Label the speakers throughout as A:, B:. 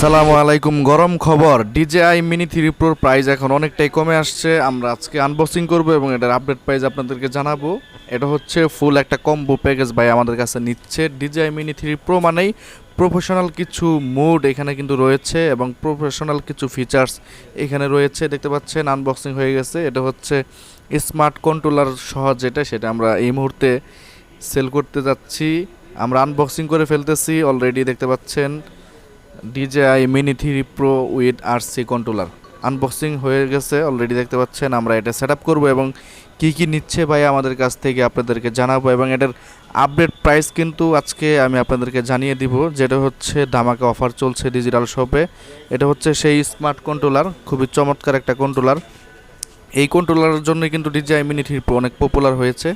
A: আসসালামু আলাইকুম। গরম খবর, ডিজেআই মিনি 3 প্রোর প্রাইস এখন অনেকটাই কমে আসছে। আমরা আজকে আনবক্সিং করব এবং এটার আপডেট প্রাইস আপনাদেরকে জানাবো। এটা হচ্ছে ফুল একটা কম্বো প্যাকেজ ভাই আমাদের কাছে নিচ্ছে। ডিজেআই মিনি 3 প্রো মানেই প্রফেশনাল কিছু মোড এখানে কিন্তু রয়েছে এবং প্রফেশনাল কিছু ফিচার্স এখানে রয়েছে। দেখতে পাচ্ছেন আনবক্সিং হয়ে গেছে। এটা হচ্ছে স্মার্ট কন্ট্রোলার সহ সেটা আমরা এই মুহূর্তে সেল করতে যাচ্ছি। আমরা আনবক্সিং করে ফেলতেছি। অলরেডি দেখতে পাচ্ছেন DJI Mini 3 Pro with RC controller unboxing হয়ে গেছে অলরেডি। দেখতে পাচ্ছেন আমরা এটা সেট আপ করবো এবং কি নিচ্ছে ভাই আমাদের কাছ থেকে আপনাদেরকে জানাবো এবং এটার আপডেট প্রাইস কিন্তু আজকে আমি আপনাদেরকে জানিয়ে দিব। যেটা হচ্ছে ধামাকা অফার চলছে ডিজিটাল শপে। এটা হচ্ছে সেই স্মার্ট কন্ট্রোলার, খুবই চমৎকার একটা কন্ট্রোলার। এই কন্ট্রোলারের জন্য কিন্তু DJI Mini 3 Pro অনেক পপুলার হয়েছে।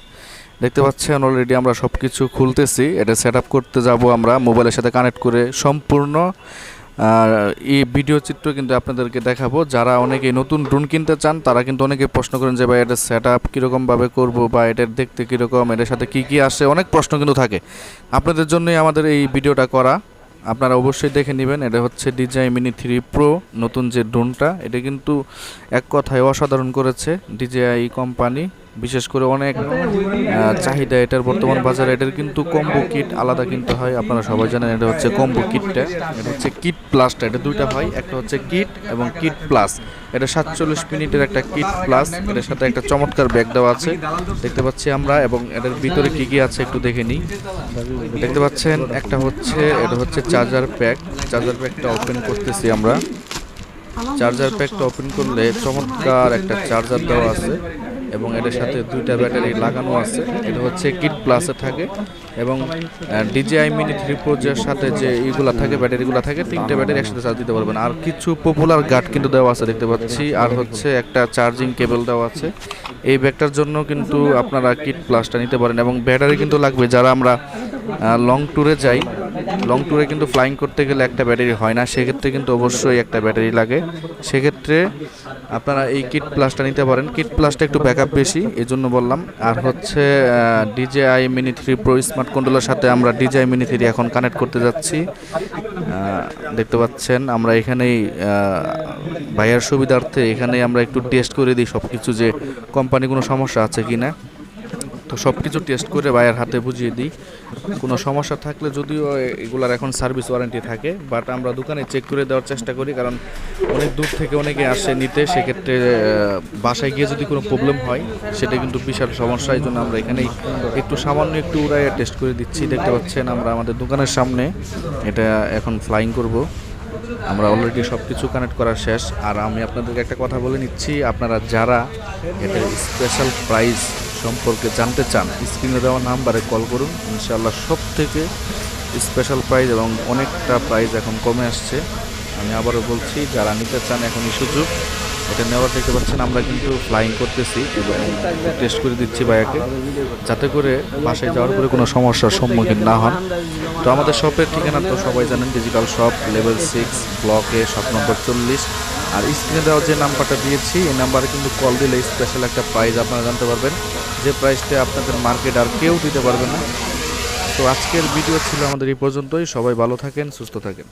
A: দেখতে পাচ্ছেন অলরেডি আমরা সব কিছু খুলতেছি। এটা সেট আপ করতে যাব আমরা মোবাইলের সাথে কানেক্ট করে সম্পূর্ণ। এই ভিডিও চিত্র কিন্তু আপনাদেরকে দেখাবো। যারা অনেকে নতুন ড্রোন কিনতে চান তারা কিন্তু অনেকে প্রশ্ন করেন যে ভাই এটা সেট আপ কীরকমভাবে করবো বা এটার দেখতে কীরকম, এটার সাথে কী আসে, অনেক প্রশ্ন কিন্তু থাকে। আপনাদের জন্যই আমাদের এই ভিডিওটা করা, আপনারা অবশ্যই দেখে নেবেন। এটা হচ্ছে DJI Mini 3 Pro নতুন যে ড্রোনটা, এটা কিন্তু এক কথায় অসাধারণ করেছে DJI কোম্পানি। বিশেষ করে অনেক চাহিদা এটার বর্তমান বাজারে। এটার কিন্তু কম্বো কিট আলাদা কিনতে হয়, আপনারা সবাই জানেন। এটা হচ্ছে কম্বো কিটটা, এটা হচ্ছে কিট প্লাসটা। এটা দুইটা হয়, একটা হচ্ছে কিট এবং কিট প্লাস। এটা 47 মিনিটের একটা কিট প্লাস। এটার সাথে একটা চমৎকার ব্যাগ দেওয়া আছে দেখতে পাচ্ছি আমরা, এবং এটার ভিতরে কী আছে একটু দেখে নিই। দেখতে পাচ্ছেন একটা হচ্ছে, এটা হচ্ছে চার্জার প্যাক। চার্জার প্যাকটা ওপেন করতেছি আমরা। চার্জার প্যাকটা ওপেন করলে চমৎকার একটা চার্জার দেওয়া আছে এবং এটার সাথে দুইটা ব্যাটারি লাগানো আছে। এটা হচ্ছে কিট প্লাসে থাকে এবং DJI Mini 3 Pro এর সাথে যে এইগুলো থাকে, ব্যাটারিগুলো থাকে, তিনটে ব্যাটারি একসাথে চার্জ দিতে পারবেন। আর কিছু পপুলার গার্ড কিন্তু দেওয়া আছে দেখতে পাচ্ছি। আর হচ্ছে একটা চার্জিং কেবল দেওয়া আছে। এই ব্যাগটার জন্য কিন্তু আপনারা কিট প্লাসটা নিতে পারেন এবং ব্যাটারি কিন্তু লাগবে। যারা আমরা লং ট্যুরে যাই, লং ট্যুরে কিন্তু ফ্লাইং করতে গেলে একটা ব্যাটারি হয় না, সেক্ষেত্রে কিন্তু অবশ্যই একটা ব্যাটারি লাগে। সেক্ষেত্রে আপনারা এই কিট প্লাসটা নিতে পারেন। কিট প্লাসটা একটু ব্যাকআপ বেশি, এই জন্য বললাম। আর হচ্ছে DJI Mini 3 Pro smart controller সাথে আমরা DJI Mini 3 এখন কানেক্ট করতে যাচ্ছি। দেখতে পাচ্ছেন আমরা এখানেই ভাইয়ার সুবিধার্থে এখানে আমরা একটু টেস্ট করে দিই সব কিছু, যে কোম্পানি কোনো সমস্যা আছে কি না। তো সব কিছু টেস্ট করে ভাইয়ের হাতে বুঝিয়ে দিই। কোনো সমস্যা থাকলে যদিও এগুলার এখন সার্ভিস ওয়ারেন্টি থাকে, বাট আমরা দোকানে চেক করে দেওয়ার চেষ্টা করি, কারণ অনেক দূর থেকে অনেকে আসে নিতে। সেক্ষেত্রে বাসায় গিয়ে যদি কোনো প্রবলেম হয় সেটা কিন্তু বিশাল সমস্যা। এই জন্য আমরা এখানেই একটু সামান্য একটু উড়াইয়া টেস্ট করে দিচ্ছি। দেখতে পাচ্ছেন আমরা আমাদের দোকানের সামনে এটা এখন ফ্লাইং করব। আমরা অলরেডি সব কিছু কানেক্ট করা শেষ। আর আমি আপনাদেরকে একটা কথা বলে নিচ্ছি, আপনারা যারা এটার স্পেশাল প্রাইস সম্পর্কে জানতে চান স্ক্রিনে দেওয়া নাম্বারে কল করুন। ইনশাআল্লাহ সব থেকে স্পেশাল প্রাইস এবং অনেকটা প্রাইস এখন কমে আসছে। আমি আবারও বলছি, যারা নিতে চান এখনই সুযোগ। এটা নেওয়ার দেখতে পাচ্ছেন আমরা কিন্তু ফ্লাইং করতেছি এবং টেস্ট করে দিচ্ছি ভাইয়াকে, যাতে করে বাসায় যাওয়ার পরে কোনো সমস্যার সম্মুখীন না হন। তো আমাদের শপের ঠিকানা তো সবাই জানেন, ডিজিটাল শপ, লেভেল 6, ব্লক এ, শপ নম্বর 40। আর স্ক্রিনে দেওয়া যে নাম্বারটা দিয়েছি এই নাম্বারে কিন্তু কল দিলে স্পেশাল একটা প্রাইস আপনারা জানতে পারবেন, যে প্রাইসটা আপনাদের মার্কেট আর কেউ দিতে পারবে না। তো আজকের ভিডিও ছিল আমাদের এই পর্যন্তই। সবাই ভালো থাকেন, সুস্থ থাকেন।